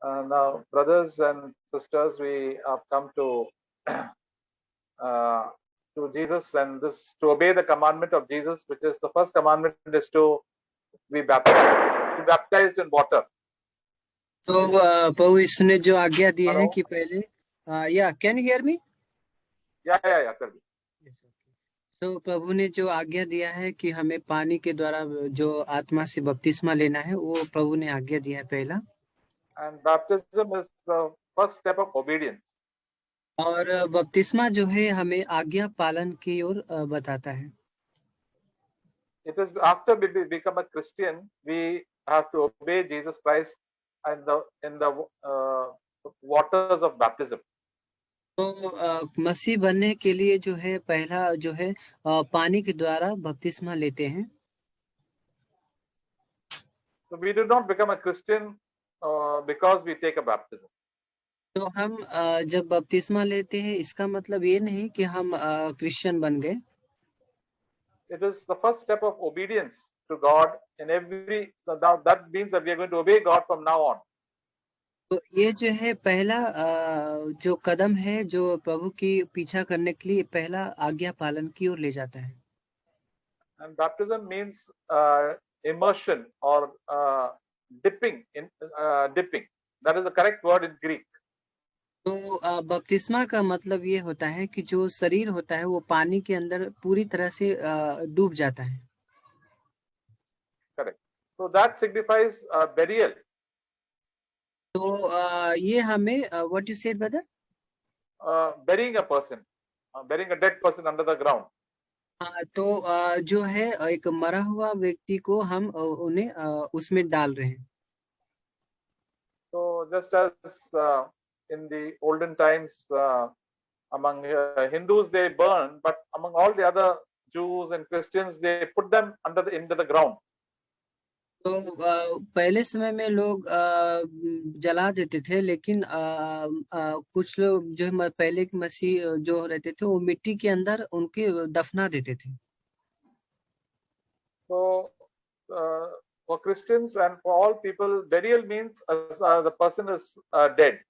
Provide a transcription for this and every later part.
Now, brothers and sisters, we have come to Jesus, and this to obey the commandment of Jesus, which is the first commandment, is to be baptized in water. तो प्रभु यीशु ने जो आज्ञा दी है Hello? कि पहले या can you hear me Yeah. Tell me. तो प्रभु ने जो आज्ञा दिया है कि हमें पानी के द्वारा जो आत्मा से बपतिस्मा लेना है, वो प्रभु ने आज्ञा दिया है पहला. And baptism is the first step of obedience. और बपतिस्मा जो है हमें आज्ञा पालन की ओर बताता है. It is after we become a Christian, we have to obey Jesus Christ in the waters of baptism. तो मसीह बनने के लिए जो है पहला जो है पानी के द्वारा बपतिस्मा लेते हैं. So we do not become a Christian because we take a baptism. तो हम जब बपतिस्मा लेते हैं, इसका मतलब ये नहीं कि हम क्रिश्चियन बन गए. It is the first step of obedience to God in every. So now that means that we are going to obey God from now on. तो ये जो है पहला जो कदम है जो प्रभु की पीछा करने के लिए पहला आज्ञा पालन की ओर ले जाता है. And baptism means immersion or dipping. That is the correct word in Greek. तो बपतिस्मा का मतलब ये होता है कि जो शरीर होता है वो पानी के अंदर पूरी तरह से डूब जाता है. Correct. So that signifies burial. तो ये हमें what you said brother, burying a person, burying a dead person under the ground. तो जो है एक मरा हुआ व्यक्ति को हम उन्हें उसमें डाल रहे हैं. So just as in the olden times among Hindus they burn, but among all the other Jews and Christians they put them into the ground. तो पहले समय में लोग जला देते थे, लेकिन कुछ लोग जो पहले के मसीह जो रहते थे वो मिट्टी के अंदर उनके दफना देते थे. So for Christians and for all people, burial means the person is dead.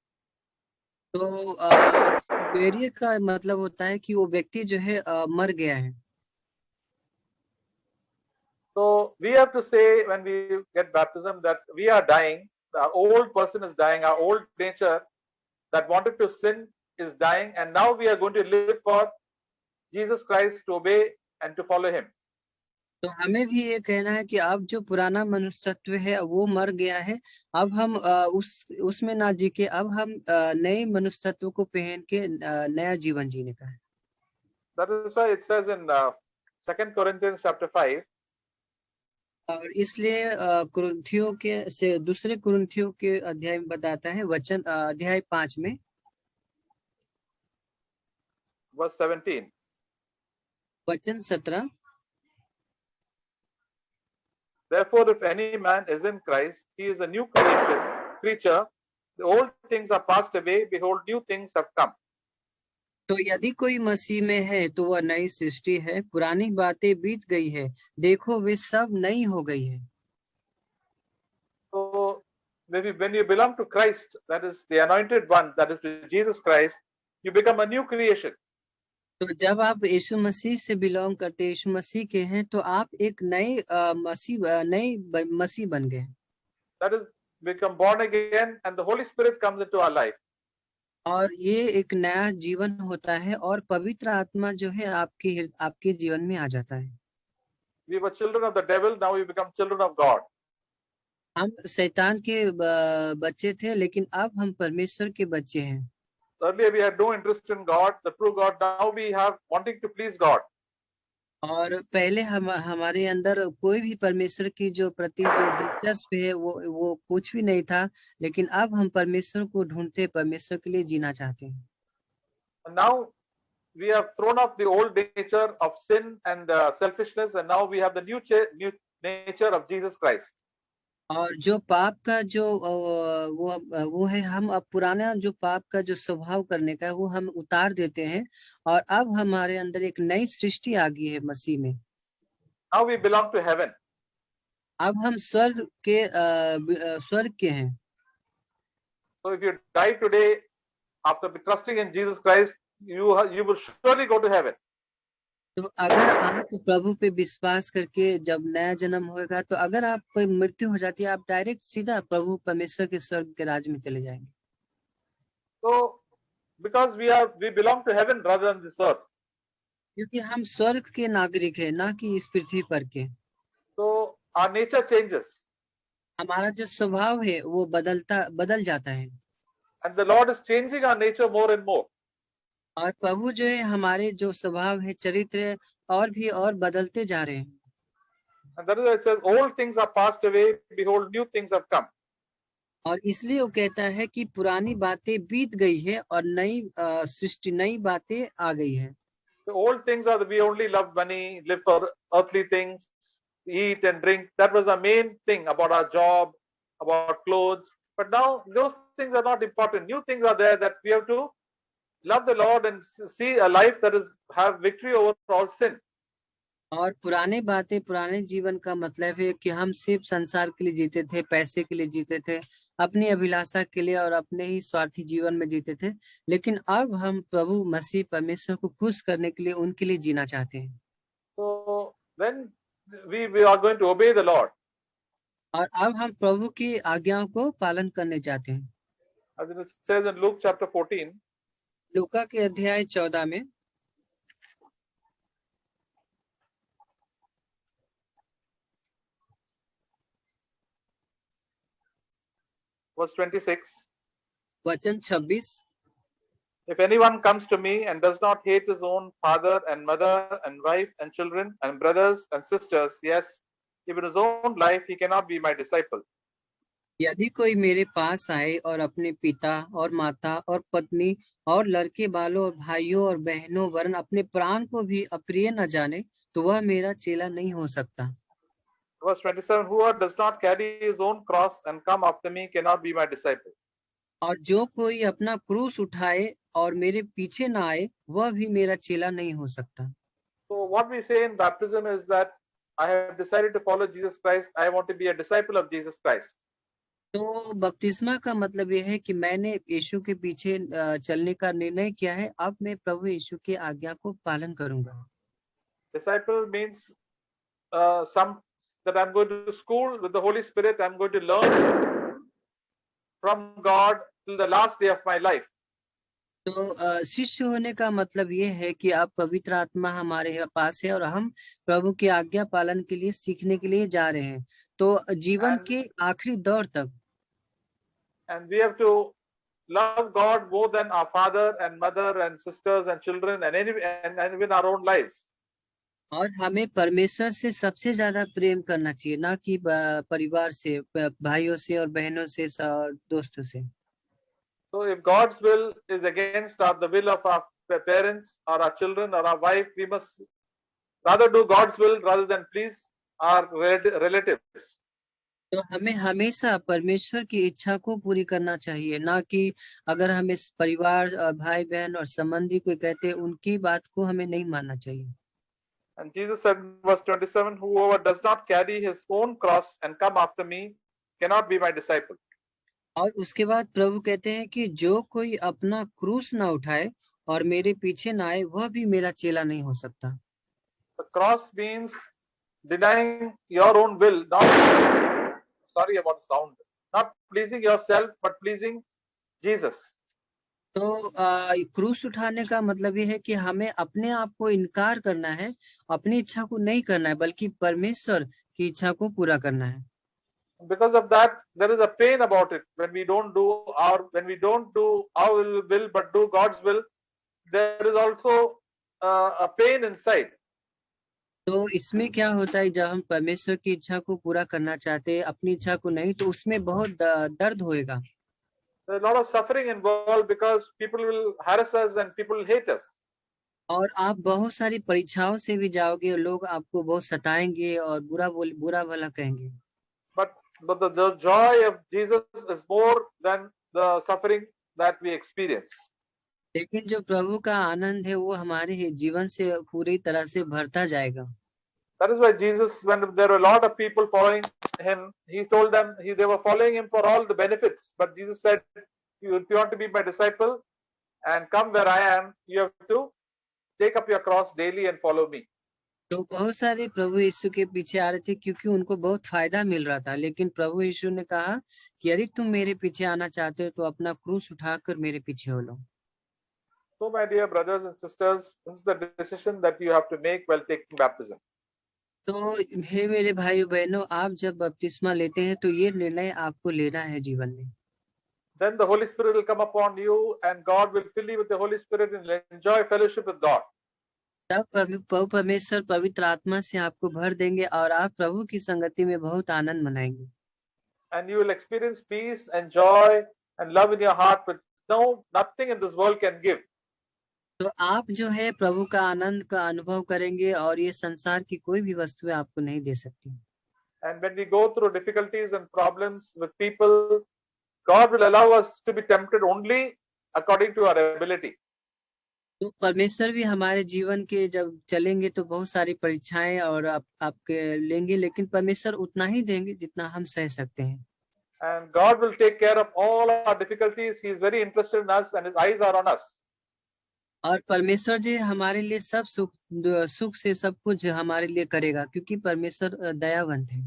तो बरियर का मतलब होता है कि वो व्यक्ति जो है मर गया है. So we have to say when we get baptism that we are dying. The old person is dying. Our old nature that wanted to sin is dying, and now we are going to live for Jesus Christ, to obey and to follow Him. तो हमें भी ये कहना है कि अब जो पुराना मनुष्यत्व है वो मर गया है. अब हम उसमें ना जी के अब हम नए मनुष्यत्व को पहन के नया जीवन जीने का है. That is why it says in 2 Corinthians chapter 5. और इसलिए कुरिन्थियों के से दूसरे कुरिन्थियों के अध्याय में बताता है वचन अध्याय 5 में verse 17. वचन 17. Therefore, if any man is in Christ, he is a new creature. The old things are passed away. Behold, new things have come. तो यदि कोई मसीह में है तो वह नई सृष्टि है, पुरानी बातें बीत गई है, देखो वे सब नई हो गई है. So maybe when you belong to Christ, that is the anointed one, that is to Jesus Christ, you become a new creation. तो जब आप यीशु मसीह से बिलोंग करते, यीशु मसीह के हैं, तो आप एक नए मसीह बन गए. That is become born again, and the Holy Spirit comes into our life. और ये एक नया जीवन होता है और पवित्र आत्मा जो है आपके जीवन में आ जाता है. We were children of the devil, now we become children of God. हम शैतान के बच्चे थे, लेकिन अब हम परमेश्वर के बच्चे हैं. Earlier we had no interest in God, the true God. Now we have wanting to please God. और पहले हमारे अंदर कोई भी परमेश्वर की जो प्रति जो दिलचस्प है वो कुछ भी नहीं था, लेकिन अब हम परमेश्वर को ढूंढते, परमेश्वर के लिए जीना चाहते हैं. And now we have thrown off the old nature of sin and selfishness, and now we have the new nature of Jesus Christ. और जो पाप का जो वो है, हम अब पुराना जो पाप का जो स्वभाव करने का है वो हम उतार देते हैं, और अब हमारे अंदर एक नई सृष्टि आ गई है मसीह में. Now we belong to heaven. अब हम स्वर्ग के हैं. So if you die today after trusting in Jesus Christ, you will surely go to heaven. तो अगर आप प्रभु पे विश्वास करके जब नया जन्म होगा, तो अगर आप कोई मृत्यु हो जाती है, आप डायरेक्ट सीधा प्रभु परमेश्वर के स्वर्ग के राज्य में चले जाएंगे। So because we belong to heaven rather than this earth. क्योंकि हम स्वर्ग के नागरिक हैं, ना कि इस पृथ्वी पर के। So our nature changes. हमारा जो स्वभाव है वो बदल जाता है। And the Lord is changing our nature more and more. और प्रभु जो है हमारे जो स्वभाव है, चरित्र और भी और बदलते जा रहे हैं। And that is why it says, old things are passed away, behold, new things have come. और इसलिए वो कहता है कि पुरानी बातें बीत गई है और नई सृष्टि, नई बातें आ गई है। The old things are that we only love money, live for earthly things, eat and drink. That was the main thing about our job, about clothes. But now those things are not important. New things are there that we have to love the Lord and see a life that is have victory over all sin. और पुराने बातें, पुराने जीवन का मतलब है कि हम सिर्फ संसार के लिए जीते थे, पैसे के लिए जीते थे, अपनी अभिलाषा के लिए और अपने ही स्वार्थी जीवन में जीते थे। लेकिन अब हम प्रभु मसीह परमेश्वर को खुश करने के लिए, उनके लिए जीना चाहते हैं। So when we are going to obey the Lord, और अब हम प्रभु की आज्ञाओं को पालन करने चाहते हैं। as it says in Luke chapter 14, लूका के अध्याय 14 में verse 26, वचन 26, if anyone comes to me and does not hate his own father and mother and wife and children and brothers and sisters, yes, even his own life, he cannot be my disciple. यदि कोई मेरे पास आए और अपने पिता और माता और पत्नी और लड़के बालों और भाइयों और बहनों वरन अपने प्राण को भी अप्रिय न जाने, तो वह मेरा चेला नहीं हो सकता। Verse 27, whoever does not carry his own cross and come after me cannot be my disciple. और जो कोई अपना क्रूस उठाए और मेरे पीछे न आए, वह भी मेरा चेला नहीं हो सकता। So what we say in baptism is that I have decided to follow Jesus Christ. I want to be a disciple of Jesus Christ. तो बपतिस्मा का मतलब यह है कि मैंने यीशु के पीछे चलने का निर्णय किया है। अब मैं प्रभु यीशु की आज्ञा को पालन करूंगा। Disciple means some that I'm going to school with the Holy Spirit. I'm going to learn from God till the last day of my life. तो शिष्य होने का मतलब ये है कि आप पवित्र आत्मा हमारे पास है और हम प्रभु की आज्ञा पालन के लिए सीखने के लिए जा रहे हैं, तो जीवन के आखिरी दौर तक। And we have to love God more than our father and mother and sisters and children and even our own lives. और हमें परमेश्वर से सबसे ज्यादा प्रेम करना चाहिए, ना कि परिवार से, भाइयों से और बहनों से और दोस्तों से। So if God's will is against the will of our parents or our children or our wife, we must rather do God's will rather than please our relatives. तो हमें हमेशा परमेश्वर की इच्छा को पूरी करना चाहिए, ना कि अगर हमें परिवार, भाई बहन और संबंधी कोई कहते हैं, उनकी बात को हमें नहीं मानना चाहिए। And Jesus said in verse 27, whoever does not carry his own cross and come after me cannot be my disciple. और उसके बाद प्रभु कहते हैं कि जो कोई अपना क्रूस ना उठाए और मेरे पीछे ना आए, वह भी मेरा चेला नहीं हो सकता। The cross means denying your own will, sorry about the sound, not pleasing yourself but pleasing Jesus. तो क्रूस उठाने का मतलब ये है कि हमें अपने आप को इनकार करना है, अपनी इच्छा को नहीं करना है, बल्कि परमेश्वर की इच्छा को पूरा करना है। Because of that, there is a pain about it. When we don't do our will but do God's will, there is also a pain inside. तो इसमें क्या होता है, जब हम परमेश्वर की इच्छा को पूरा करना चाहते हैं, अपनी इच्छा को नहीं, तो उसमें बहुत दर्द होएगा। There is a lot of suffering involved because people will harass us and people will hate us. और आप बहुत सारी परीक्षाओं से भी जाओगे और लोग आपको बहुत सताएंगे और बुरा भला कहेंगे। But the joy of Jesus is more than the suffering that we experience. लेकिन जो प्रभु का आनंद है वो हमारे जीवन से पूरी तरह से भरता जाएगा। That is why Jesus, when there were a lot of people following him, he told them they were following him for all the benefits. But Jesus said, if you want to be my disciple and come where I am, you have to take up your cross daily and follow me. तो बहुत सारे प्रभु यीशु के पीछे आ रहे थे क्योंकि उनको बहुत फायदा मिल रहा था, लेकिन प्रभु यीशु ने कहा कि यदि तुम मेरे पीछे आना चाहते हो तो अपना क्रूस उठाकर मेरे पीछे हो लो। So, my dear brothers and sisters, this is the decision that you have to make while taking baptism. तो हे मेरे भाइयों बहनों, आप जब बपतिस्मा लेते हैं तो ये निर्णय आपको लेना है जीवन में। Then the Holy Spirit will come upon you, and God will fill you with the Holy Spirit and you'll enjoy fellowship with God. तब प्रभु परमेश्वर पवित्र आत्मा से आपको भर देंगे और आप प्रभु की संगति में बहुत आनंद मनाएंगे। And you will experience peace and joy and love in your heart, but nothing in this world can give. तो आप जो है प्रभु का आनंद का अनुभव करेंगे और ये संसार की कोई भी वस्तुएं आपको नहीं दे सकती। And when we go through difficulties and problems with people, God will allow us to be tempted only according to our ability. तो परमेश्वर भी हमारे जीवन के जब चलेंगे तो बहुत सारी परीक्षाएं और आपके लेंगे, लेकिन परमेश्वर उतना ही देंगे जितना हम सह सकते हैं। And God will take care of all our difficulties. He is very interested in us and his eyes are on us. और परमेश्वर जी हमारे लिए सब सुख से सब कुछ हमारे लिए करेगा, क्योंकि परमेश्वर दयावंत है।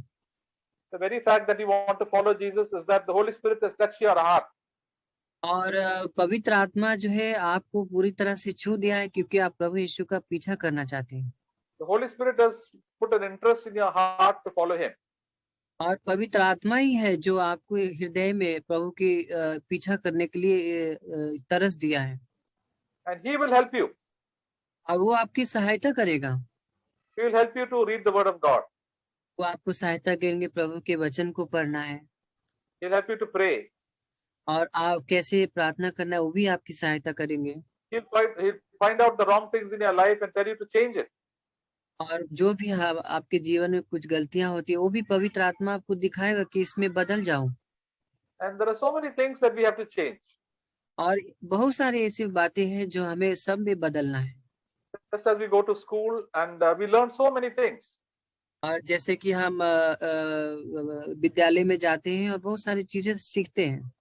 The very fact that you want to follow Jesus is that the Holy Spirit has touched your heart. और पवित्र आत्मा जो है आपको पूरी तरह से छू दिया है क्योंकि आप प्रभु यीशु का पीछा करना चाहते हैं। The Holy Spirit has put an interest in your heart to follow him. और पवित्र आत्मा ही है जो आपको हृदय में प्रभु की पीछा करने के लिए तरस दिया है। And he will help you. और वो आपकी सहायता करेगा। He will help you to read the word of God. वो आपको सहायता करेंगे प्रभु के वचन को पढ़ना है। He'll help you to pray. और आप कैसे प्रार्थना करना है वो भी आपकी सहायता करेंगे। He'll find out the wrong things in your life and tell you to change it. और जो भी आपके जीवन में कुछ गलतियां होती है वो भी पवित्र आत्मा आपको दिखाएगा कि इसमें बदल जाओ। And there are so many things that we have to change. और बहुत सारी ऐसी बातें हैं जो हमें सब में बदलना है। Just as we go to school and we learn so many things. और जैसे कि हम विद्यालय में जाते हैं और बहुत सारी चीजें सीखते हैं।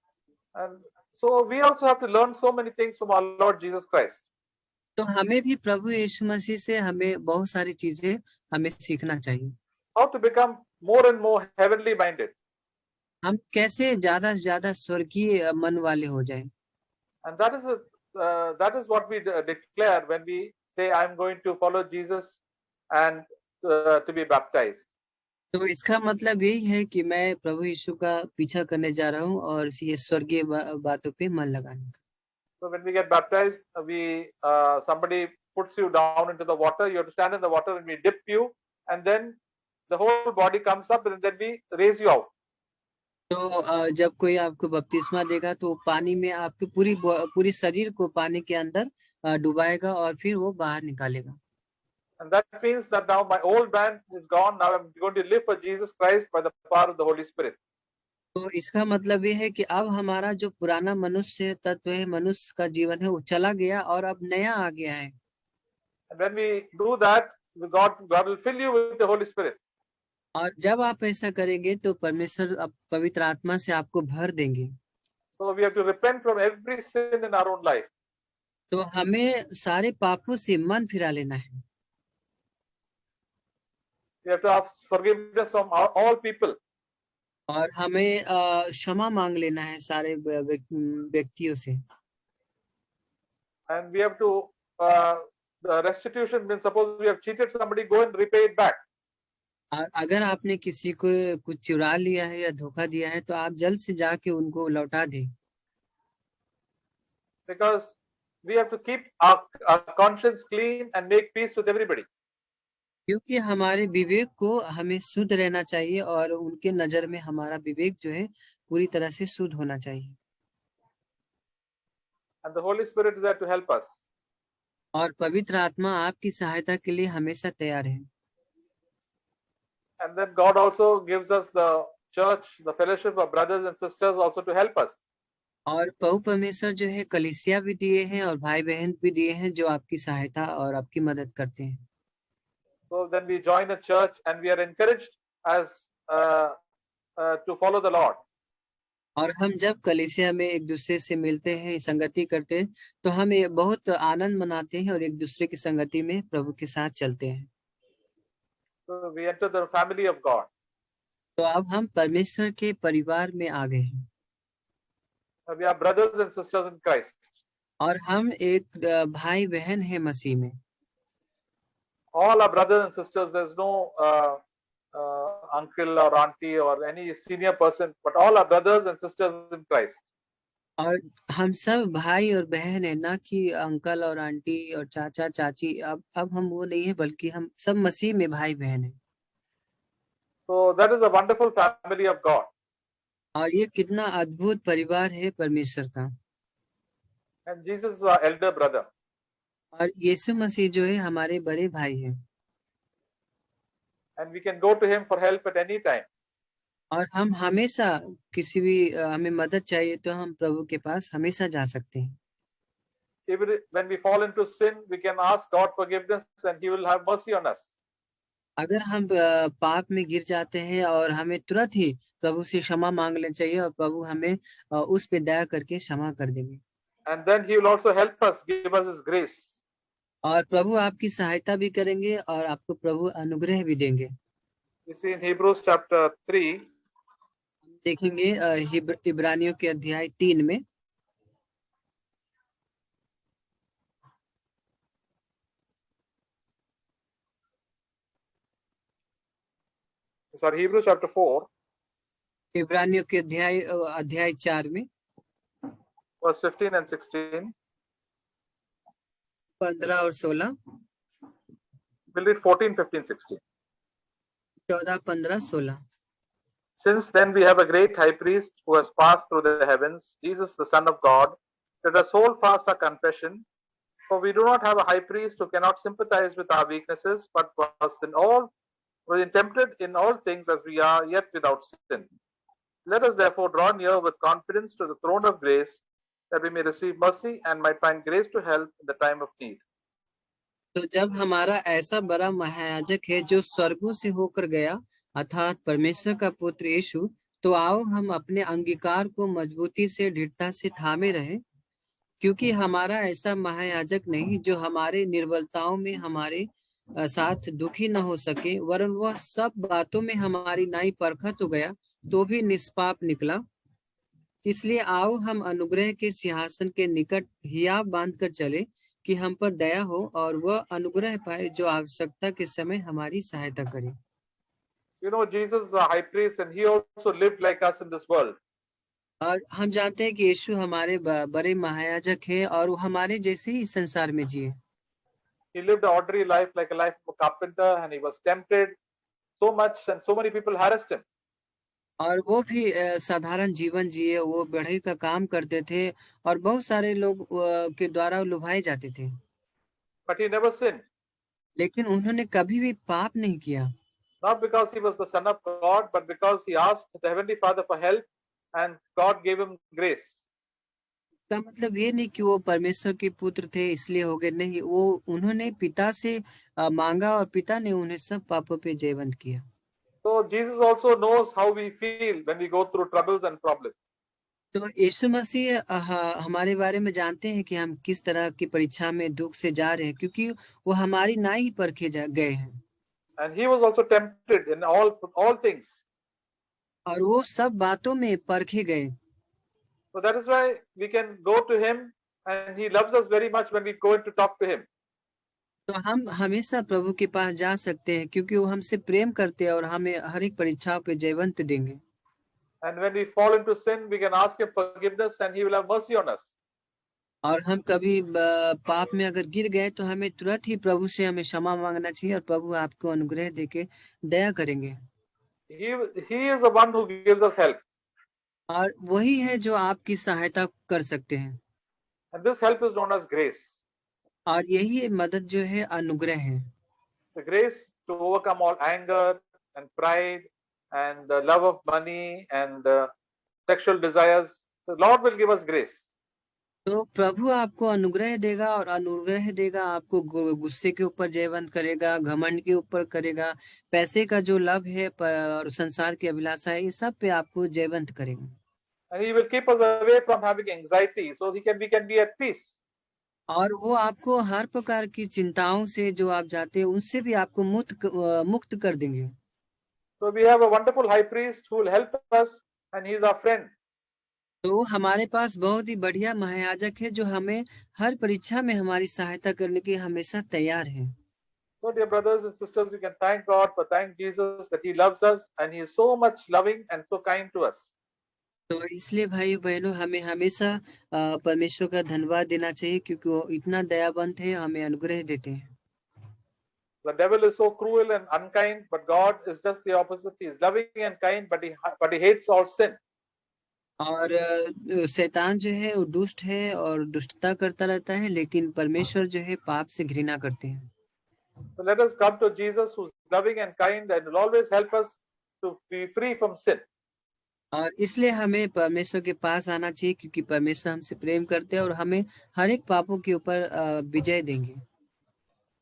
And so we also have to learn so many things from our Lord Jesus Christ. तो हमें भी प्रभु यीशु मसीह से हमें बहुत सारी चीजें हमें सीखना चाहिए। How to become more and more heavenly minded. हम कैसे ज्यादा से ज्यादा स्वर्गीय मन वाले हो जाएं। And that is what we declare when we say, I'm going to follow Jesus and to be baptized. तो इसका मतलब यही है कि मैं प्रभु यीशु का पीछा करने जा रहा हूँ और ये स्वर्गीय बातों पे मन लगाने का। So when we get baptized, somebody puts you down into the water. You have to stand in the water and we dip you, and then the whole body comes up and then we raise you out. तो जब कोई आपको बपतिस्मा देगा तो पानी में आपके पूरी शरीर को पानी के अंदर डुबाएगा और फिर वो बाहर निकालेगा। And that means that now my old man is gone. Now I'm going to live for Jesus Christ by the power of the Holy Spirit. तो इसका मतलब ये है कि अब हमारा जो पुराना मनुष्य तत्व है, मनुष्य का जीवन है, वो चला गया और अब नया आ गया है। And when we do that, God will fill you with the Holy Spirit. और जब आप ऐसा करेंगे तो परमेश्वर पवित्र आत्मा से आपको भर देंगे। So we have to repent from every sin in our own life. तो हमें सारे पापों से मन फिरा लेना है। We have to ask forgiveness from all people. और हमें क्षमा मांग लेना है सारे व्यक्तियों से। And we have to the restitution means suppose we have cheated somebody, go and repay it back. और अगर आपने किसी को कुछ चुरा लिया है या धोखा दिया है तो आप जल्द से जाके उनको लौटा दें। Because we have to keep our conscience clean and make peace with everybody. क्योंकि हमारे विवेक को हमें शुद्ध रहना चाहिए और उनके नजर में हमारा विवेक जो है पूरी तरह से शुद्ध होना चाहिए। And the Holy Spirit is there to help us. और पवित्र आत्मा आपकी सहायता के लिए हमेशा तैयार है। And then God also gives us the church, the fellowship of brothers and sisters also to help us. और प्रभु परमेश्वर जो है कलीसिया भी दिए हैं और भाई बहन भी दिए हैं जो आपकी सहायता और आपकी मदद करते हैं। So then we join a church and we are encouraged as to follow the Lord. और हम जब कलीसिया में एक दूसरे से मिलते हैं, संगति करते हैं, तो हम ये बहुत आनंद मनाते हैं और एक दूसरे की संगति में प्रभु के साथ चलते हैं। So we enter the family of God. तो अब हम परमेश्वर के परिवार में आ गए हैं We are brothers and sisters in Christ. और हम एक भाई बहन है मसीह में। All are brothers and sisters. There's no uncle or auntie or any senior person, but all are brothers and sisters in Christ. और हम सब भाई और बहन है, ना कि अंकल और आंटी और चाचा चाची। अब हम वो नहीं है, बल्कि हम सब मसीह में भाई बहन है। So that is a wonderful family of God. और ये कितना अद्भुत परिवार है परमेश्वर का। And Jesus is our elder brother. और यीशु मसीह जो है हमारे बड़े भाई हैं। And we can go to him for help at any time. और हम हमेशा किसी भी हमें मदद चाहिए तो हम प्रभु के पास हमेशा जा सकते हैं। Even when we fall into sin, we can ask God forgiveness and he will have mercy on us. अगर हम पाप में गिर जाते हैं और हमें तुरंत ही प्रभु से क्षमा मांग लेना चाहिए और प्रभु हमें उस पे दया करके क्षमा कर देंगे। And then he will also help us, give us his grace. और प्रभु आपकी सहायता भी करेंगे और आपको प्रभु अनुग्रह भी देंगे। You see in Hebrews chapter 3, देखेंगे इब्रानियों के अध्याय 3 में। sorry, Hebrews chapter 4, इब्रानियों के अध्याय 4 में verse 15 and 16. 15 और 16, We'll read 14, 15, 16. 14, 15, 16। Since then we have a great high priest who has passed through the heavens, Jesus the Son of God. Let us hold fast our confession, for we do not have a high priest who cannot sympathize with our weaknesses, but was tempted in all things as we are, yet without sin. Let us therefore draw near with confidence to the throne of grace, that we may receive mercy and might find grace to help in the time of need. तो जब हमारा ऐसा बड़ा महायाजक है जो स्वर्गों से होकर गया, अर्थात परमेश्वर का पुत्र यीशु, तो आओ हम अपने अंगीकार को मजबूती से दृढ़ता से थामे रहे, क्योंकि हमारा ऐसा महायाजक नहीं जो हमारे निर्बलताओं में हमारे साथ दुखी न हो सके, वरन वह सब बातों में हमारी नाई परखा तो गया, तो भी निष्पाप निकला। इसलिए आओ हम अनुग्रह के सिंहासन के निकट हियाव बांध कर चले, कि हम पर दया हो और वह अनुग्रह पाए जो आवश्यकता के समय हमारी सहायता करे। You know, Jesus is a high priest and he also lived like us in this world. और हम जानते हैं कि यीशु हमारे बड़े महायाजक है और वो हमारे जैसे ही इस संसार में जिए। He lived an ordinary life like a life of a carpenter, and he was tempted so much and so many people harassed him. और वो भी साधारण जीवन जिए, वो बढ़ई का काम करते थे और बहुत सारे लोग के द्वारा लुभाए जाते थे, But he never sinned, लेकिन उन्होंने कभी भी पाप नहीं किया। not because he was the Son of God, but because he asked the Heavenly Father for help and God gave him grace. का मतलब ये नहीं कि वो परमेश्वर के पुत्र थे इसलिए हो गए, नहीं, वो उन्होंने पिता से मांगा और पिता ने उन्हें सब पापों पे जयवंत किया। So Jesus also knows how we feel when we go through troubles and problems. तो यीशु मसीह हमारे बारे में जानते हैं कि हम किस तरह की परीक्षा में दुख से जा रहे हैं, क्योंकि वो हमारी नाई ही परखे गए हैं। And he was also tempted in all things. और वो सब बातों में परखे गए। So that is why we can go to him and he loves us very much when we go in to talk to him. तो हम हमेशा प्रभु के पास जा सकते हैं, क्योंकि वो हमसे प्रेम करते हैं और हमें हर एक परीक्षाओं पे जयवंत देंगे। And when we fall into sin, we can ask him forgiveness and he will have mercy on us. और हम कभी पाप में अगर गिर गए तो हमें तुरंत ही प्रभु से हमें क्षमा मांगना चाहिए और प्रभु आपको अनुग्रह देके दया करेंगे। He is the one who gives us help. और वही है जो आपकी सहायता कर सकते हैं। And this help is known as grace. और यही मदद जो है अनुग्रह है। The grace to overcome all anger and pride and the love of money and sexual desires. The Lord will give us grace. तो प्रभु आपको अनुग्रह देगा और अनुग्रह देगा, आपको गुस्से के ऊपर जयवंत करेगा, घमंड के ऊपर करेगा, पैसे का जो लव है और संसार की अभिलाषा है, ये सब पे आपको जयवंत करेगा। and He will keep us away from having anxiety, so we can be at peace. और वो आपको हर प्रकार की चिंताओं से जो आप जाते हैं उनसे भी आपको मुक्त कर देंगे। So we have a wonderful high priest who will help us, and he is our friend. तो हमारे पास बहुत ही बढ़िया महायाजक है जो हमें हर परीक्षा में हमारी सहायता करने के हमेशा तैयार है। So, dear brothers and sisters, we can thank God for thank Jesus that He loves us and He is so much loving and so kind to us. तो इसलिए भाई बहनों हमें हमेशा परमेश्वर का धन्यवाद देना चाहिए क्योंकि वो इतना दयावंत है, हमें अनुग्रह देते हैं। The devil is so cruel and unkind, but God is just the opposite. He is loving and kind, but he hates all sin. और शैतान जो है वो दुष्ट है और दुष्टता करता रहता है, लेकिन परमेश्वर जो है पाप से घृणा करते हैं। So let us come to Jesus, who is loving and kind and will always help us to be free from sin. और इसलिए हमें परमेश्वर के पास आना चाहिए क्योंकि परमेश्वर हमसे प्रेम करते हैं और हमें हर एक पापों के ऊपर विजय देंगे।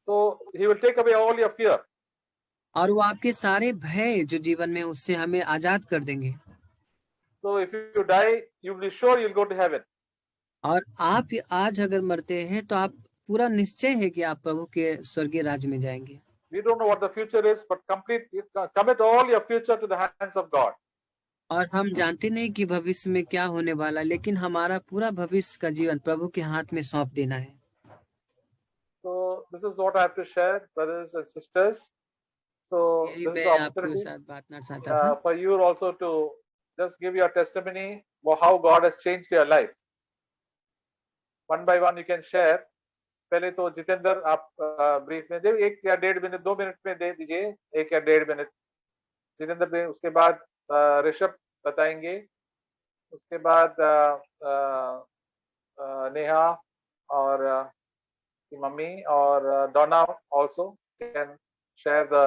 So He will take away all your fear. और वो आपके सारे भय जो जीवन में उससे हमें आजाद कर देंगे। So if you die, you will be sure you'll go to heaven. और आप आज अगर मरते हैं तो आप पूरा निश्चय है कि आप प्रभु के स्वर्गीय राज्य में जाएंगे। We don't know what the future is, but commit all your future to the hands of God. और हम जानते नहीं कि भविष्य में क्या होने वाला, लेकिन हमारा पूरा भविष्य का जीवन प्रभु के हाथ में सौंप देना है। So this is what I have to share, brothers and sisters. So यही this is मैं the आपके opportunity साथ बांटना चाहता था। for you also to just give your testimony for how God has changed your life. One by one you can share. पहले तो जितेंद्र आप ब्रीफ में दे, 1 या 1.5 मिनट 2 मिनट में दे दीजिए, 1 या 1.5 मिनट जितेंद्र दे। उसके बाद ऋषभ बताएंगे, उसके बाद नेहा और की मम्मी और डोना also can share the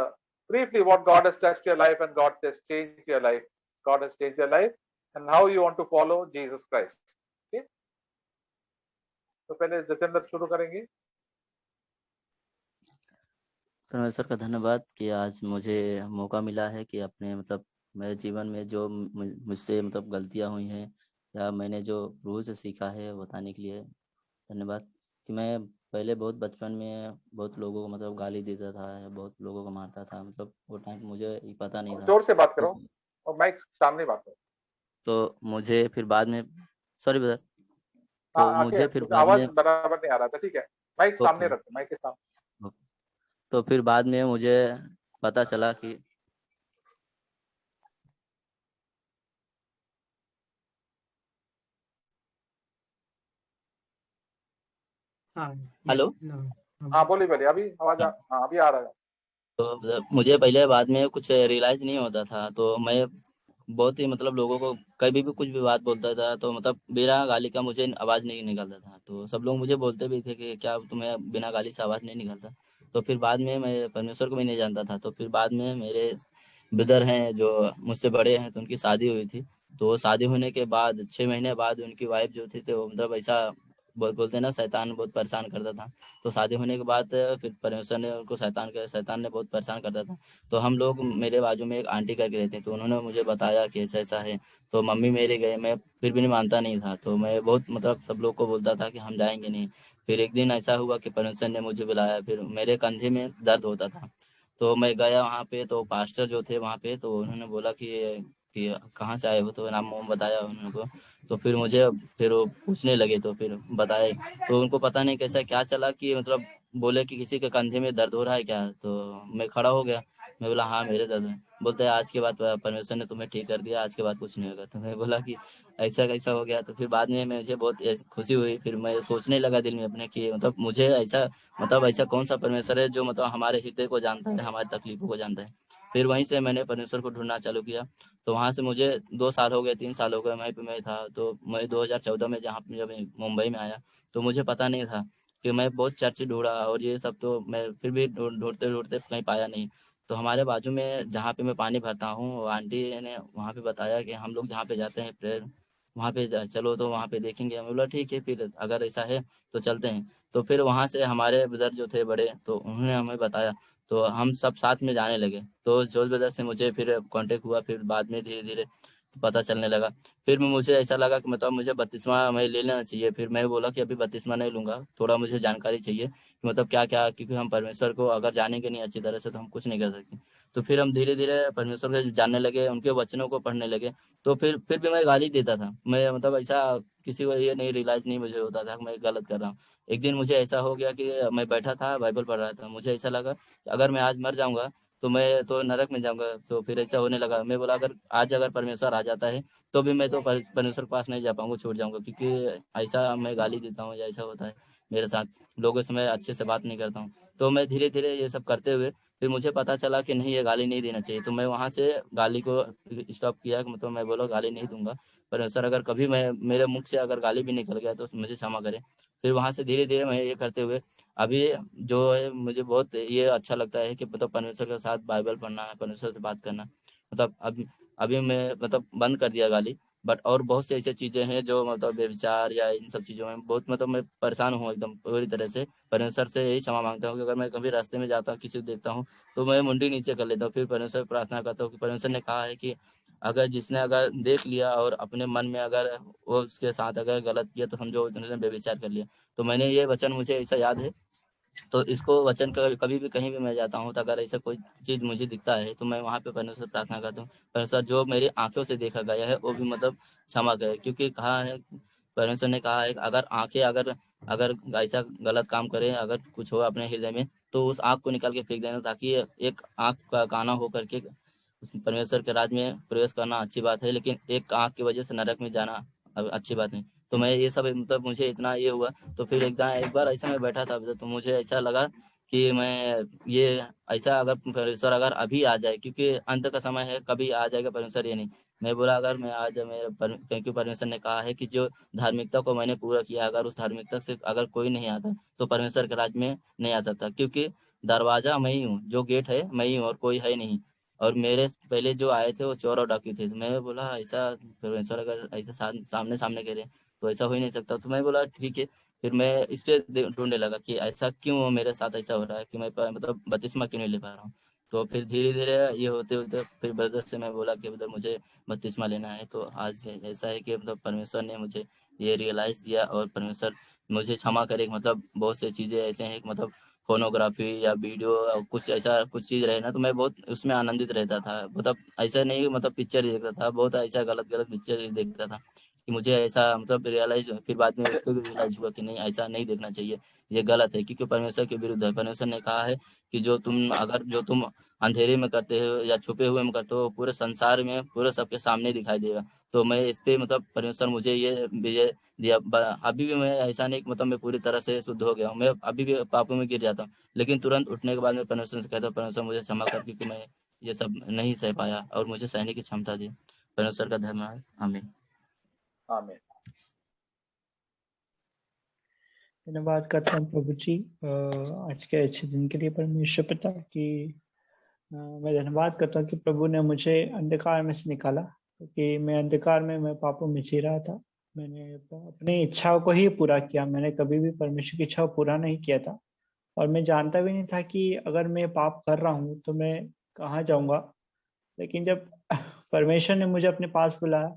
briefly what God has touched your life and God has changed your life. God has changed your life and how you want to follow Jesus Christ. Okay? तो पहले जितेंद्र शुरू करेंगे। परमेश्वर का धन्यवाद कि आज मुझे मौका मिला है कि अपने मतलब मेरे जीवन में जो मुझसे मतलब गलतियां हुई हैं या मैंने जो रूह से सीखा है बताने के लिए धन्यवाद। कि मैं पहले बहुत बचपन में बहुत लोगों को मतलब गाली देता था या बहुत लोगों को मारता था, मतलब वो टाइम मुझे ही पता नहीं था। जोर से बात करो और माइक सामने बात करो। तो मुझे फिर बाद में सॉरी ब्रदर, तो हाँ, मुझे फिर बाद आवाज में बराबर नहीं आ रहा था, ठीक है माइक सामने ओके रखो, माइक के सामने। तो फिर बाद में मुझे पता चला कि हेलो हाँ बोलिए बोलिए, अभी आवाज हाँ अभी आ रहा है। तो मुझे पहले बाद में कुछ रियलाइज नहीं होता था, तो मैं बहुत ही मतलब लोगों को कभी भी कुछ भी बात बोलता था तो मतलब बिना गाली का मुझे आवाज़ नहीं निकलता था। तो सब लोग मुझे बोलते भी थे कि क्या तुम्हें बिना गाली से आवाज़ नहीं निकलता। तो फिर बाद में मैं परमेश्वर को भी नहीं जानता था। तो फिर बाद में मेरे ब्रदर हैं जो मुझसे बड़े हैं, तो उनकी शादी हुई थी। तो शादी होने के बाद 6 महीने बाद उनकी वाइफ जो थी तो मतलब ऐसा बोलते हैं ना, शैतान बहुत परेशान करता था। तो शादी होने के बाद फिर परमेश्वर ने उनको शैतान ने बहुत परेशान करता था। तो हम लोग मेरे बाजू में एक आंटी करके रहते, तो उन्होंने मुझे बताया कि ऐसा ऐसा है। तो मम्मी मेरे गए, मैं फिर भी नहीं मानता नहीं था। तो मैं बहुत मतलब सब लोग को बोलता था कि हम जाएंगे नहीं। फिर एक दिन ऐसा हुआ कि परमेश्वर ने मुझे बुलाया, फिर मेरे कंधे में दर्द होता था। तो मैं गया वहाँ पे, तो पास्टर जो थे वहाँ पे, तो उन्होंने बोला कि कहाँ से आए हो, तो नाम वाम बताया उन्होंने को। तो फिर मुझे फिर वो पूछने लगे, तो फिर बताए। तो उनको पता नहीं कैसा क्या चला कि मतलब बोले कि किसी के कंधे में दर्द हो रहा है क्या। तो मैं खड़ा हो गया, मैं बोला हाँ मेरे दर्द है। बोलते हैं आज के बाद परमेश्वर ने तुम्हें ठीक कर दिया, आज के बाद कुछ नहीं होगा। तो मैं बोला कि ऐसा कैसा हो गया। तो फिर बाद में मुझे बहुत खुशी हुई। फिर मैं सोचने लगा दिल में अपने कि मतलब मुझे ऐसा कौन सा परमेश्वर है जो मतलब हमारे हृदय को जानता है, हमारी तकलीफों को जानता है। फिर वहीं से मैंने परमेश्वर को ढूंढना चालू किया। तो वहाँ से मुझे 2 साल हो गए, 3 साल हो गए वहीं पे मैं था। तो मैं 2014 में जहाँ जब मैं मुंबई में आया, तो मुझे पता नहीं था कि मैं बहुत चर्च ढूंढा और ये सब, तो मैं फिर भी ढूंढते ढूंढते कहीं पाया नहीं। तो हमारे बाजू में जहाँ पे मैं पानी भरता हूँ, वो आंटी ने वहाँ पे बताया कि हम लोग जहाँ पे जाते हैं प्रेयर, वहाँ पे चलो, तो वहाँ पे देखेंगे। मैं बोला ठीक है, फिर अगर ऐसा है तो चलते हैं। तो फिर वहाँ से हमारे ब्रदर जो थे बड़े, तो उन्होंने हमें बताया, तो हम सब साथ में जाने लगे। तो जोश ब्रदर से मुझे फिर कांटेक्ट हुआ। फिर बाद में धीरे धीरे पता चलने लगा। फिर मुझे ऐसा लगा कि मतलब मुझे बपतिस्मा मैं ले लेना चाहिए। फिर मैं बोला कि अभी बपतिस्मा नहीं लूंगा, थोड़ा मुझे जानकारी चाहिए कि मतलब क्या क्या, क्योंकि हम परमेश्वर को अगर जानेंगे नहीं अच्छी तरह से तो हम कुछ नहीं कर सकते। तो फिर हम धीरे धीरे परमेश्वर को जानने लगे, उनके वचनों को पढ़ने लगे। तो फिर भी मैं गाली देता था। मैं मतलब ऐसा किसी को ये नहीं रियलाइज नहीं मुझे होता था कि मैं गलत कर रहा हूँ। एक दिन मुझे ऐसा हो गया कि मैं बैठा था बाइबल पढ़ रहा था, मुझे ऐसा लगा कि अगर मैं आज मर जाऊंगा तो मैं तो नरक में जाऊंगा। तो फिर ऐसा होने लगा, मैं बोला अगर परमेश्वर आ जाता है तो भी मैं तो परमेश्वर के पास नहीं जा पाऊंगा, छूट जाऊंगा, क्योंकि ऐसा मैं गाली देता हूँ या ऐसा होता है मेरे साथ, लोगों से मैं अच्छे से बात नहीं करता हूँ। तो मैं धीरे धीरे ये सब करते हुए फिर मुझे पता चला कि नहीं, ये गाली नहीं देना चाहिए। तो मैं वहां से गाली को स्टॉप किया कि मतलब मैं बोला गाली नहीं दूंगा, परमेश्वर अगर कभी मैं मेरे मुख से अगर गाली भी निकल गया तो मुझे क्षमा करे। फिर वहां से धीरे धीरे मैं ये करते हुए अभी जो है मुझे बहुत ये अच्छा लगता है कि मतलब परमेश्वर के साथ बाइबल पढ़ना है, परमेश्वर से बात करना। मतलब अभी मैं मतलब बंद कर दिया गाली। बट और बहुत सी ऐसी चीजें हैं जो मतलब व्यभिचार या इन सब चीजों में बहुत मतलब मैं परेशान हूँ एकदम पूरी तरह से। परमेश्वर से यही क्षमा मांगता हूँ कि अगर मैं कभी रास्ते में जाता हूँ, किसी को देखता हूँ, तो मैं मुंडी नीचे कर लेता हूँ। फिर परमेश्वर से प्रार्थना करता हूँ कि परमेश्वर ने कहा है कि अगर जिसने अगर देख लिया और अपने मन में अगर वो उसके साथ अगर गलत किया तो समझो उसने व्यभिचार कर लिया। तो मैंने ये वचन मुझे ऐसा याद है, तो इसको वचन कभी भी कहीं भी मैं जाता हूँ तो अगर ऐसा कोई चीज मुझे दिखता है तो मैं वहां पे परमेश्वर से प्रार्थना करता हूँ, परमेश्वर जो मेरी आंखों से देखा गया है वो भी मतलब क्षमा करे। क्योंकि कहा है, परमेश्वर ने कहा है कि अगर आंखें अगर अगर ऐसा गलत काम करे, अगर कुछ हो अपने हृदय में, तो उस आंख को निकाल के फेंक देना, ताकि एक आंख का काना होकर के उस परमेश्वर के राज्य में प्रवेश करना अच्छी बात है, लेकिन एक आंख की वजह से नरक में जाना अब अच्छी बात नहीं। तो मैं ये सब मतलब मुझे इतना ये हुआ। तो फिर एक बार ऐसा मैं बैठा था तो मुझे ऐसा लगा कि मैं ये ऐसा अगर परमेश्वर अगर अभी आ जाए, क्योंकि अंत का समय है, कभी आ जाएगा परमेश्वर ये नहीं। मैं बोला अगर मैं आज क्योंकि परमेश्वर ने कहा है कि जो धार्मिकता को मैंने पूरा किया, अगर उस धार्मिकता से अगर कोई नहीं आता तो परमेश्वर के राज्य में नहीं आ सकता, क्योंकि दरवाजा मैं ही हूँ, जो गेट है मैं ही हूँ और कोई है नहीं। और मेरे पहले जो आए थे वो चोर और डाकू थे। तो मैं बोला ऐसा परमेश्वर अगर ऐसा सामने सामने कह रहे हैं तो ऐसा हो ही नहीं सकता। तो मैं बोला ठीक है। फिर मैं इस पे ढूंढने लगा कि ऐसा क्यों मेरे साथ ऐसा हो रहा है कि मैं मतलब बपतिस्मा क्यों नहीं ले पा रहा हूँ। तो फिर धीरे धीरे ये होते होते फिर ब्रदर से मैं बोला कि मतलब मुझे बपतिस्मा लेना है। तो आज ऐसा है कि मतलब परमेश्वर ने मुझे ये रियलाइज दिया और परमेश्वर मुझे क्षमा करे। मतलब बहुत सी चीजें ऐसे हैं कि मतलब फोनोग्राफी या वीडियो कुछ ऐसा कुछ चीज रहे ना तो मैं बहुत उसमें आनंदित रहता था। मतलब ऐसा नहीं मतलब पिक्चर ही देखता था, बहुत ऐसा गलत गलत पिक्चर ही देखता था कि मुझे ऐसा मतलब रियलाइज, फिर बाद में उसको भी रियलाइज हुआ कि नहीं ऐसा नहीं देखना चाहिए, ये गलत है, क्योंकि परमेश्वर के विरुद्ध है। परमेश्वर ने कहा है कि जो तुम अंधेरे में करते हो या छुपे हुए में करते हो पूरे संसार में पूरे सबके सामने दिखाई देगा। तो मैं इस पे मतलब परमेश्वर मुझे ये विजय दिया। अभी भी मैं ऐसा नहीं कि मतलब मैं पूरी तरह से शुद्ध हो गया हूँ, मैं अभी भी पापों में गिर जाता हूँ, लेकिन तुरंत उठने के बाद मैं परमेश्वर से कहता हूँ परमेश्वर मुझे क्षमा कर, क्योंकि मैं ये सब नहीं सह पाया और मुझे सहने की क्षमता दी। परमेश्वर का धन्यवाद। आमीन। Amen. धन्यवाद करता हूँ प्रभु जी आज के अच्छे दिन के लिए परमेश्वर पिता की मैं धन्यवाद करता हूँ कि प्रभु ने मुझे अंधकार में से निकाला, क्योंकि मैं अंधकार में मैं पापों में जी रहा था। मैंने अपनी इच्छाओं को ही पूरा किया, मैंने कभी भी परमेश्वर की इच्छा को पूरा नहीं किया था। और मैं जानता भी नहीं था कि अगर मैं पाप कर रहा हूँ तो मैं कहाँ जाऊँगा। लेकिन जब परमेश्वर ने मुझे अपने पास बुलाया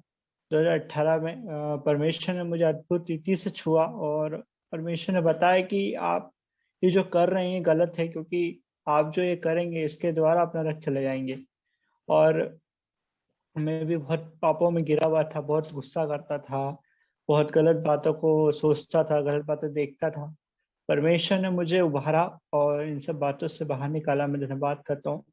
2018 में, परमेश्वर ने मुझे अद्भुत रीति से छुआ और परमेश्वर ने बताया कि आप ये जो कर रहे हैं गलत है, क्योंकि आप जो ये करेंगे इसके द्वारा अपना नरक चले जाएंगे। और मैं भी बहुत पापों में गिरा हुआ था, बहुत गुस्सा करता था, बहुत गलत बातों को सोचता था, गलत बातें देखता था। परमेश्वर ने मुझे उभारा और इन सब बातों से बाहर निकाला। मैं धन्यवाद करता हूँ,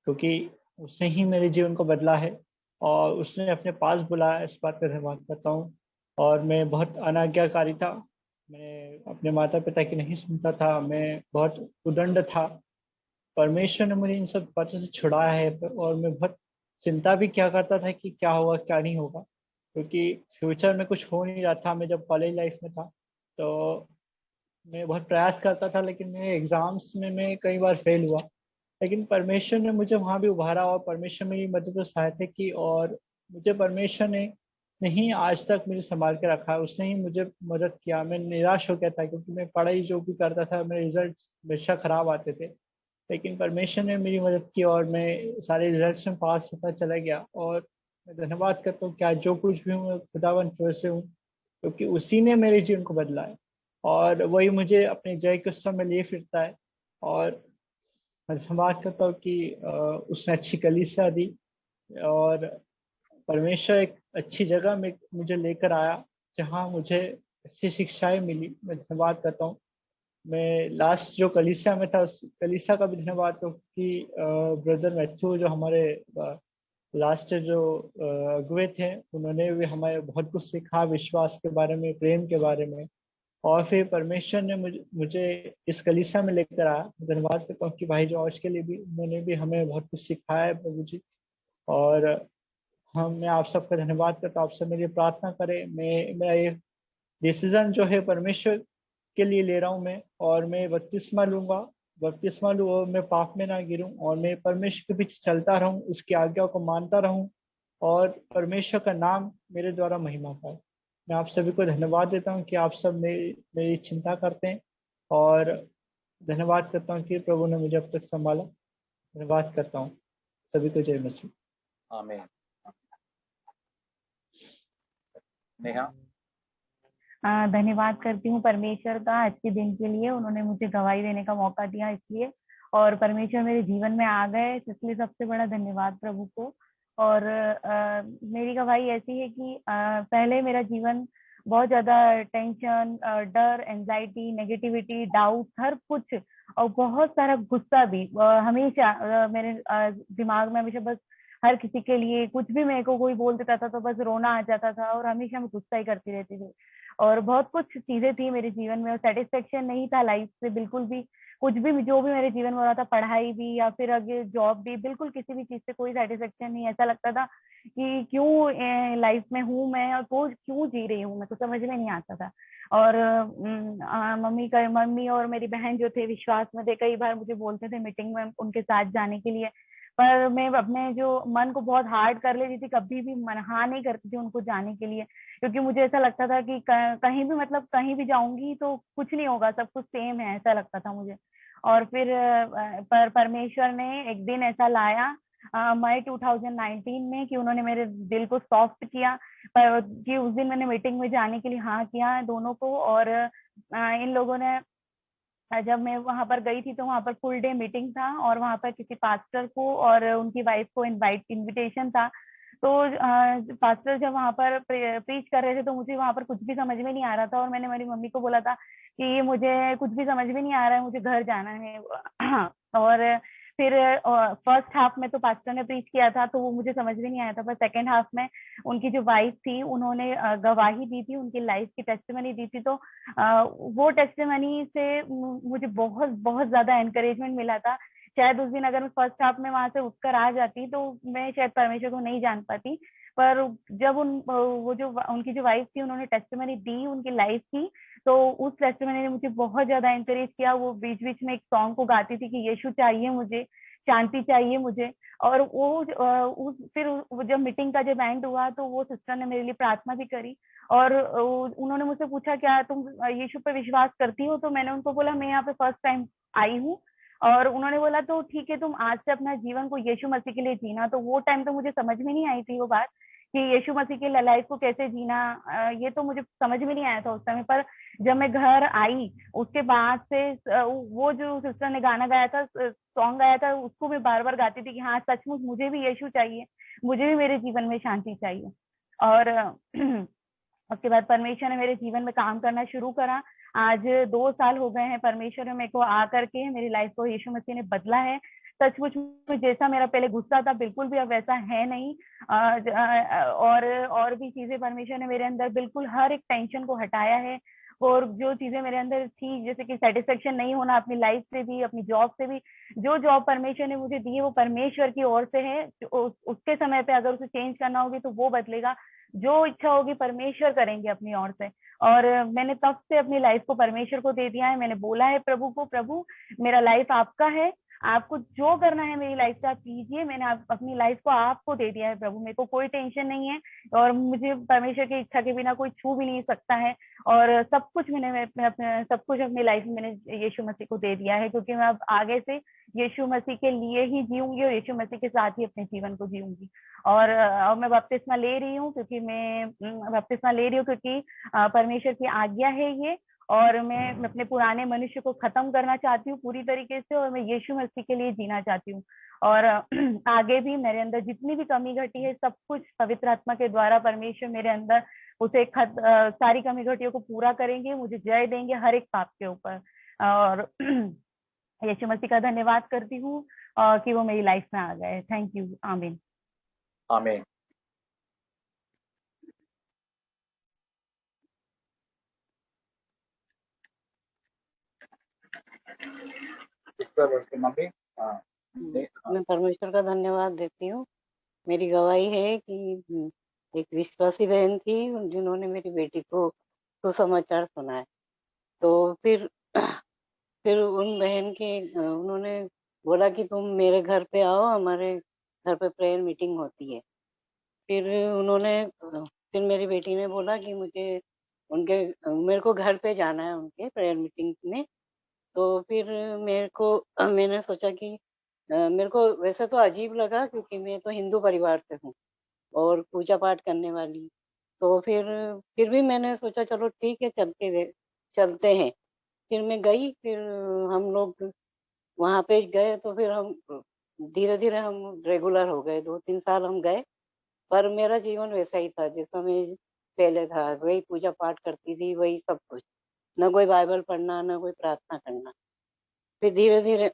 क्योंकि उसने ही मेरे जीवन को बदला है और उसने अपने पास बुलाया, इस बात का धन्यवाद करता हूँ। और मैं बहुत अनाज्ञाकारी था, मैं अपने माता पिता की नहीं सुनता था, मैं बहुत उदंड था। परमेश्वर ने मुझे इन सब बातों से छुड़ाया है और मैं बहुत चिंता भी क्या करता था कि क्या होगा क्या नहीं होगा, क्योंकि फ्यूचर में कुछ हो नहीं रहा था। मैं जब कॉलेज लाइफ में था तो मैं बहुत प्रयास करता था, लेकिन मेरे एग्जाम्स में मैं कई बार फेल हुआ। लेकिन परमेश्वर ने मुझे वहाँ भी उभारा और परमेश्वर मेरी मदद और सहायता की और मुझे परमेश्वर ने नहीं आज तक मुझे संभाल के रखा है। उसने ही मुझे मदद किया। मैं निराश हो गया था, क्योंकि मैं पढ़ाई जो भी करता था मेरे रिजल्ट हमेशा खराब आते थे। लेकिन परमेश्वर ने मेरी मदद की और मैं सारे रिजल्ट्स में पास होता चला गया। और मैं धन्यवाद करता हूँ कि आज जो कुछ भी हूँ मैं खुदावन की वजह से हूँ, क्योंकि उसी ने मेरे जीवन को बदला है और वही मुझे अपने जय के उत्सव में लिए फिरता है। और मैं धन्यवाद करता हूँ कि उसने अच्छी कलीसिया दी और परमेश्वर एक अच्छी जगह में मुझे लेकर आया जहाँ मुझे अच्छी शिक्षाएं मिली। मैं धन्यवाद करता हूँ। मैं लास्ट जो कलीसिया में था उस कलीसिया का भी धन्यवाद करता हूँ कि ब्रदर मैथ्यू जो हमारे लास्ट जो अगुवे थे, उन्होंने भी हमें बहुत कुछ सिखा विश्वास के बारे में, प्रेम के बारे में। और फिर परमेश्वर ने मुझे इस कलीसिया में लेकर आया। मैं धन्यवाद करता हूँ कि भाई जॉर्ज के लिए भी उन्होंने भी हमें बहुत कुछ सिखाया है प्रभु जी। और मैं आप सबका धन्यवाद करता हूँ। आप सब मेरी प्रार्थना करें। मेरा ये डिसीजन जो है परमेश्वर के लिए ले रहा हूँ मैं, और मैं बपतिस्मा लूंगा। बपतिस्मा लूँ और मैं पाप में ना गिरूं और मैं परमेश्वर के पीछे चलता रहूं, उसकी आज्ञा को मानता रहूं और परमेश्वर का नाम मेरे द्वारा महिमा पाए। मैं आप सभी को धन्यवाद देता हूँ कि आप सब मेरी चिंता करते हैं, और धन्यवाद करता हूँ कि प्रभु ने मुझे अब तक संभाला। धन्यवाद करता हूँ। सभी को जय मसीह। आमीन। नेहा। धन्यवाद करती हूँ परमेश्वर का आज के दिन के लिए, उन्होंने मुझे गवाही देने का मौका दिया इसलिए, और परमेश्वर मेरे जीवन में आ गए इसलिए सबसे बड़ा धन्यवाद प्रभु को। और मेरी गवाही ऐसी है कि पहले मेरा जीवन बहुत ज्यादा टेंशन, डर, एंजाइटी, नेगेटिविटी, डाउट, हर कुछ, और बहुत सारा गुस्सा भी हमेशा मेरे दिमाग में हमेशा बस हर किसी के लिए कुछ भी मेरे को कोई बोल देता था तो बस रोना आ जाता था, और हमेशा मैं गुस्सा ही करती रहती थी। और बहुत कुछ चीजें थी मेरे जीवन में और सेटिस्फेक्शन नहीं था लाइफ से बिल्कुल भी। कुछ भी जो भी मेरे जीवन में हो रहा था, पढ़ाई भी या फिर आगे जॉब भी, बिल्कुल किसी भी चीज से कोई सेटिस्फेक्शन नहीं। ऐसा लगता था कि क्यों लाइफ में हूँ मैं और क्यों जी रही हूँ, मैं तो समझ में नहीं आता था। और मम्मी और मेरी बहन जो थे विश्वास में थे, कई बार मुझे बोलते थे मीटिंग में उनके साथ जाने के लिए, पर मैं अपने जो मन को बहुत हार्ड कर लेती थी, कभी भी हाँ नहीं करती थी उनको जाने के लिए, क्योंकि मुझे ऐसा लगता था कि कहीं भी मतलब कहीं भी जाऊंगी तो कुछ नहीं होगा, सब कुछ सेम है, ऐसा लगता था मुझे। और फिर परमेश्वर ने एक दिन ऐसा लाया मई 2019 में कि उन्होंने मेरे दिल को सॉफ्ट किया, पर कि उस दिन मैंने मीटिंग में जाने के लिए हाँ किया दोनों को। और इन लोगों ने जब मैं वहां पर गई थी तो वहां पर फुल डे मीटिंग था, और वहां पर किसी पास्टर को और उनकी वाइफ को इनविटेशन था। तो पास्टर जब वहां पर प्रीच कर रहे थे तो मुझे वहां पर कुछ भी समझ में नहीं आ रहा था, और मैंने मेरी मम्मी को बोला था कि मुझे कुछ भी समझ में नहीं आ रहा है, मुझे घर जाना है। और फिर फर्स्ट हाफ में तो पास्टर ने प्रीच किया था तो वो मुझे समझ में नहीं आया था, पर सेकेंड हाफ में उनकी जो वाइफ थी उन्होंने गवाही दी थी, उनकी लाइफ की टेस्टिमनी दी थी। तो वो टेस्टिमनी से मुझे बहुत बहुत ज्यादा एनकरेजमेंट मिला था। शायद उस दिन अगर मैं फर्स्ट हाफ में वहां से उठकर आ जाती तो मैं शायद परमेश्वर को नहीं जान पाती, पर जब वो जो उनकी जो वाइफ थी उन्होंने टेस्टिमनी दी उनकी लाइफ की, तो उस टेस्टिमनी ने मुझे बहुत ज्यादा एनकरेज किया। वो बीच बीच में एक सॉन्ग को गाती थी कि यीशु चाहिए मुझे, शांति चाहिए मुझे। और फिर जब मीटिंग का जब एंड हुआ तो वो सिस्टर ने मेरे लिए प्रार्थना भी करी, और उन्होंने मुझसे पूछा क्या तुम यीशु पे विश्वास करती हो, तो मैंने उनको बोला मैं यहाँ पे फर्स्ट टाइम आई हूँ। और उन्होंने बोला तो ठीक है, तुम आज से अपना जीवन को यीशु मसीह के लिए जीना। तो वो टाइम तो मुझे समझ में नहीं आई थी वो बात कि यीशु मसीह के लाइफ को कैसे जीना, ये तो मुझे समझ में नहीं आया था उस समय। पर जब मैं घर आई उसके बाद से वो जो सिस्टर ने गाना गाया था, सॉन्ग गाया था, उसको मैं बार बार गाती थी कि हाँ सचमुच मुझे भी यीशु चाहिए, मुझे भी मेरे जीवन में शांति चाहिए। और उसके बाद परमेश्वर ने मेरे जीवन में काम करना शुरू करा। आज 2 साल हो गए हैं परमेश्वर ने मेरे को आ करके मेरी लाइफ को यीशु मसीह ने बदला है। सचमुच में जैसा मेरा पहले गुस्सा था बिल्कुल भी अब वैसा है नहीं। और भी चीजें परमेश्वर ने मेरे अंदर बिल्कुल हर एक टेंशन को हटाया है। और जो चीजें मेरे अंदर थी जैसे कि सेटिस्फेक्शन नहीं होना अपनी लाइफ से भी, अपनी जॉब से भी, जो जॉब परमेश्वर ने मुझे दी है वो परमेश्वर की ओर से है। उसके समय पे अगर उसे चेंज करना होगी तो वो बदलेगा, जो इच्छा होगी परमेश्वर करेंगे अपनी ओर से। और मैंने तब से अपनी लाइफ को परमेश्वर को दे दिया है। मैंने बोला है प्रभु को, प्रभु मेरा लाइफ आपका है, आपको जो करना है मेरी लाइफ से आप कीजिए। मैंने अपनी लाइफ को आपको दे दिया है प्रभु, मेरे को कोई टेंशन नहीं है, और मुझे परमेश्वर की इच्छा के बिना कोई छू भी नहीं सकता है। और सब कुछ सब कुछ अपनी लाइफ में मैंने यीशु मसीह को दे दिया है, क्योंकि मैं अब आगे से यीशु मसीह के लिए ही जीऊंगी और यीशु मसीह के साथ ही अपने जीवन को जीऊंगी। और मैं बपतिस्मा ले रही हूँ क्योंकि परमेश्वर की आज्ञा है ये, और मैं अपने पुराने मनुष्य को खत्म करना चाहती हूँ पूरी तरीके से, और मैं यीशु मसीह के लिए जीना चाहती हूँ। और आगे भी मेरे अंदर जितनी भी कमी घटी है सब कुछ पवित्र आत्मा के द्वारा परमेश्वर मेरे अंदर उसे सारी कमी घटियों को पूरा करेंगे, मुझे जय देंगे हर एक पाप के ऊपर। और यीशु मसीह का धन्यवाद करती हूँ कि वो मेरी लाइफ में आ गए। Thank you. आमीन। आमीन। मम्मी मैं परमेश्वर का धन्यवाद देती हूँ। मेरी गवाही है कि एक विश्वासी बहन थी जिन्होंने मेरी बेटी को सुसमाचार सुनाया। तो फिर उन बहन के उन्होंने बोला कि तुम मेरे घर पे आओ, हमारे घर पे प्रेयर मीटिंग होती है। फिर मेरी बेटी ने बोला कि मेरे को घर पे जाना है उनके प्रेयर मीटिंग में। तो फिर मैंने सोचा कि मेरे को वैसे तो अजीब लगा क्योंकि मैं तो हिंदू परिवार से हूँ और पूजा पाठ करने वाली। तो फिर भी मैंने सोचा चलो ठीक है चलते हैं। फिर मैं गई, फिर हम लोग वहां पे गए। तो फिर हम धीरे धीरे हम रेगुलर हो गए। 2-3 साल हम गए, पर मेरा जीवन वैसा ही था जैसा मैं पहले था। वही पूजा पाठ करती थी, वही सब कुछ, न कोई बाइबल पढ़ना, न कोई प्रार्थना करना। फिर धीरे धीरे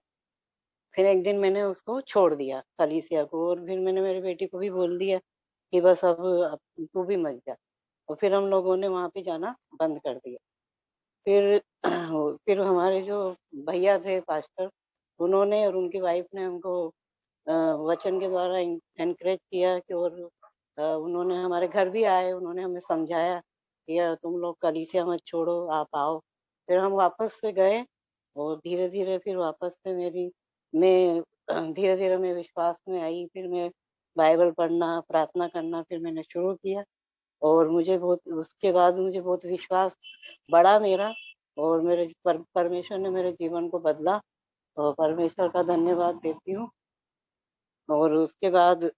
फिर एक दिन मैंने उसको छोड़ दिया कलीसिया को, और फिर मैंने मेरी बेटी को भी बोल दिया कि बस अब तू भी मत जा। और फिर हम लोगों ने वहां पे जाना बंद कर दिया। फिर हमारे जो भैया थे पास्टर, उन्होंने और उनकी वाइफ ने हमको वचन के द्वारा एनकरेज किया कि, और उन्होंने हमारे घर भी आए, उन्होंने हमें समझाया कि तुम लोग कलीसिया मत छोड़ो, आप आओ। फिर हम वापस से गए, और धीरे धीरे फिर वापस से धीरे धीरे मैं विश्वास में आई। फिर मैं बाइबल पढ़ना, प्रार्थना करना फिर मैंने शुरू किया, और उसके बाद मुझे बहुत विश्वास बढ़ा मेरा, और परमेश्वर ने मेरे जीवन को बदला, और परमेश्वर का धन्यवाद देती हूँ। और उसके बाद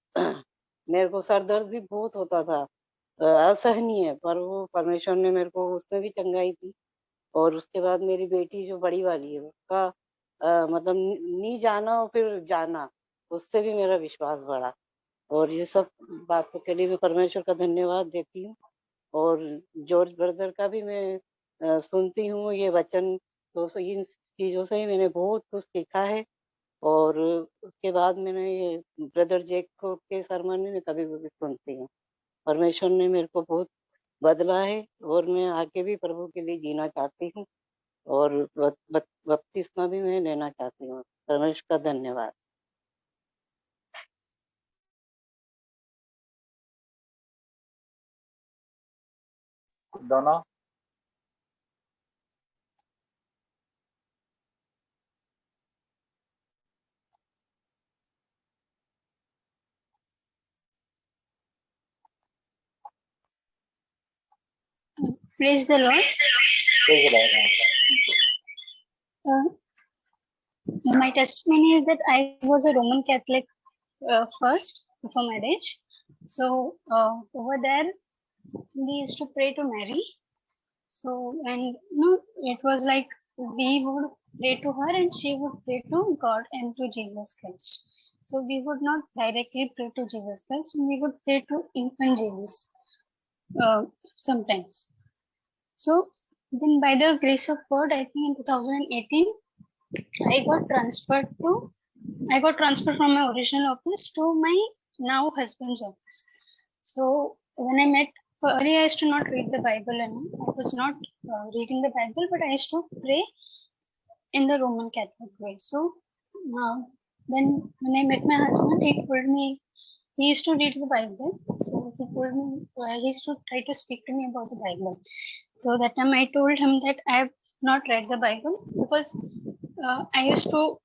मेरे को सर दर्द भी बहुत होता था, असहनीय, पर वो परमेश्वर ने मेरे को उसमें भी चंगाई दी। और उसके बाद मेरी बेटी जो बड़ी वाली है उसका मतलब नहीं जाना और फिर जाना, उससे भी मेरा विश्वास बढ़ा। और ये सब बातों के लिए मैं परमेश्वर का धन्यवाद देती हूँ। और जॉर्ज ब्रदर का भी मैं सुनती हूँ ये वचन, तो इन चीजों से ही मैंने बहुत कुछ सीखा है। और उसके बाद मैंने ये ब्रदर जैकब के सरमन में कभी भी सुनती हूँ। परमेश्वर ने मेरे को बहुत बदला है, और मैं आगे भी प्रभु के लिए जीना चाहती हूँ, और बपतिस्मा भी मैं लेना चाहती हूँ। परमेश्वर का धन्यवाद। Donna? Praise the Lord. Praise the Lord. My testimony is that I was a Roman Catholic first before marriage. So over there, we used to pray to Mary. So, and it was like we would pray to her and she would pray to God and to Jesus Christ. So we would not directly pray to Jesus Christ, we would pray to infant Jesus sometimes. So then by the grace of God, I think in 2018, I got transferred from my original office to my now husband's office. So when I met, earlier I used to not read the Bible, and I was not reading the Bible, but I used to pray in the Roman Catholic way. So then when I met my husband, he told me, he used to read the Bible. So he told me, he used to try to speak to me about the Bible. So that time I told him that I have not read the Bible because I used to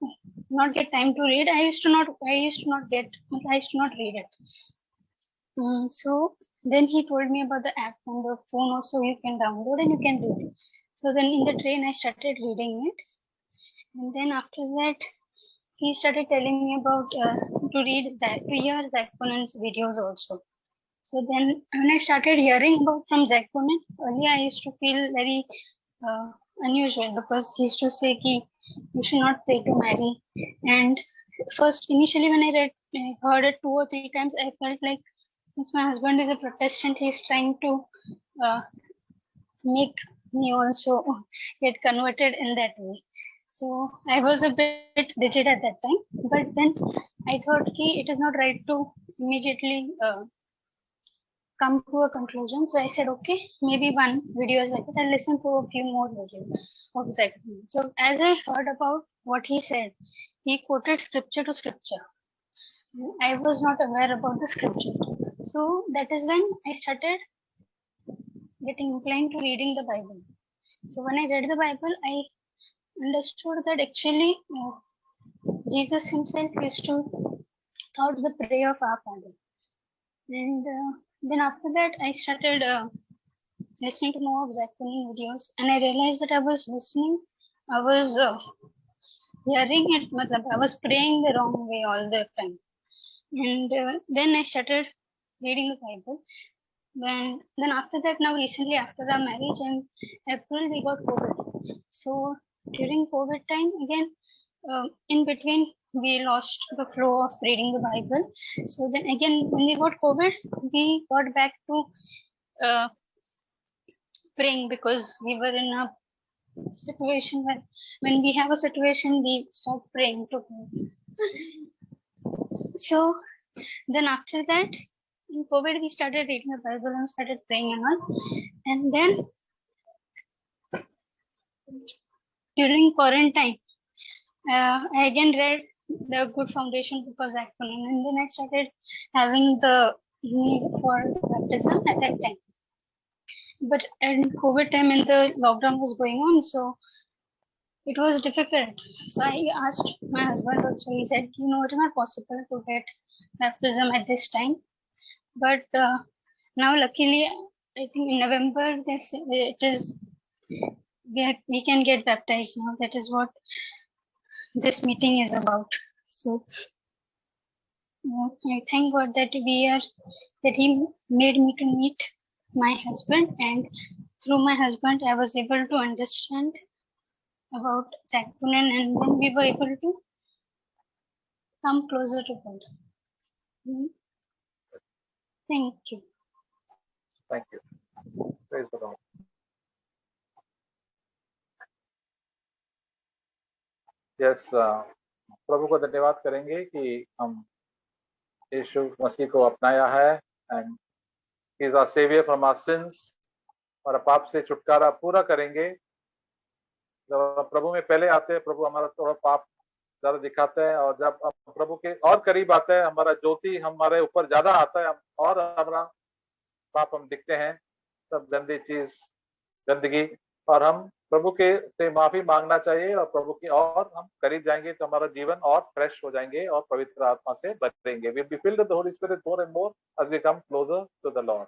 not get time to read. I used to not read it. So then he told me about the app on the phone also you can download and you can read it. So then in the train I started reading it. And then after that, he started telling me about to hear Zach Conan's videos also. So then when I started hearing about from Zach Conan, earlier I used to feel very unusual because he used to say ki you should not pray to Mary. And first, initially when I heard it 2 or 3 times, I felt like since my husband is a Protestant, he's trying to make me also get converted in that way. So I was a bit rigid at that time, but then I thought ki it is not right to immediately come to a conclusion. So I said, okay, maybe one video is like that. I'll listen to a few more videos of Zach. So as I heard about what he said, he quoted scripture to scripture. I was not aware about the scripture. So that is when I started getting inclined to reading the Bible. So when I read the Bible, I understood that actually Jesus himself used to taught the prayer of our Father. And then after that, I started listening to more of Zach Conan videos, and I realized that I was hearing it, I was praying the wrong way all the time. And then I started reading the Bible. Then after that, now recently after our marriage in April, we got COVID. So during COVID time, again, in between, we lost the flow of reading the Bible. So then again, when we got COVID, we got back to praying because we were in a situation where when we have a situation, we start praying to God. So then after that, in COVID, we started reading the Bible and started praying and all. And then during quarantine, I again read the Good Foundation book of Zach Conan, and then I started having the need for baptism at that time. But in COVID time, and the lockdown was going on, so it was difficult. So I asked my husband also. He said, "You know, it is not possible to get baptism at this time." But now, luckily, I think in November, it is we can get baptized now. That is what this meeting is about. So I thank God that He made me to meet my husband, and through my husband, I was able to understand about Zach Conan, and then we were able to come closer to God. Thank you. Thank you. Praise the Lord. Yes, प्रभु को धन्यवाद करेंगे कि हम यीशु मसीह को अपनाया है and he is our saviour from our sins, और पाप से छुटकारा पूरा करेंगे। जब प्रभु में पहले आते हैं, प्रभु हमारा थोड़ा पाप ज्यादा दिखाता है, और जब प्रभु के और करीब आता है, हमारा ज्योति हमारे ऊपर ज्यादा आता है और हमारा पाप हम दिखते हैं, सब गंदी चीज, गंदगी, और हम प्रभु के से माफी मांगना चाहिए, और प्रभु की और हम करीब जाएंगे तो हमारा जीवन और फ्रेश हो जाएंगे और पवित्र आत्मा से भरेंगे। We'll be filled with the Holy Spirit more and more as we come closer to the Lord.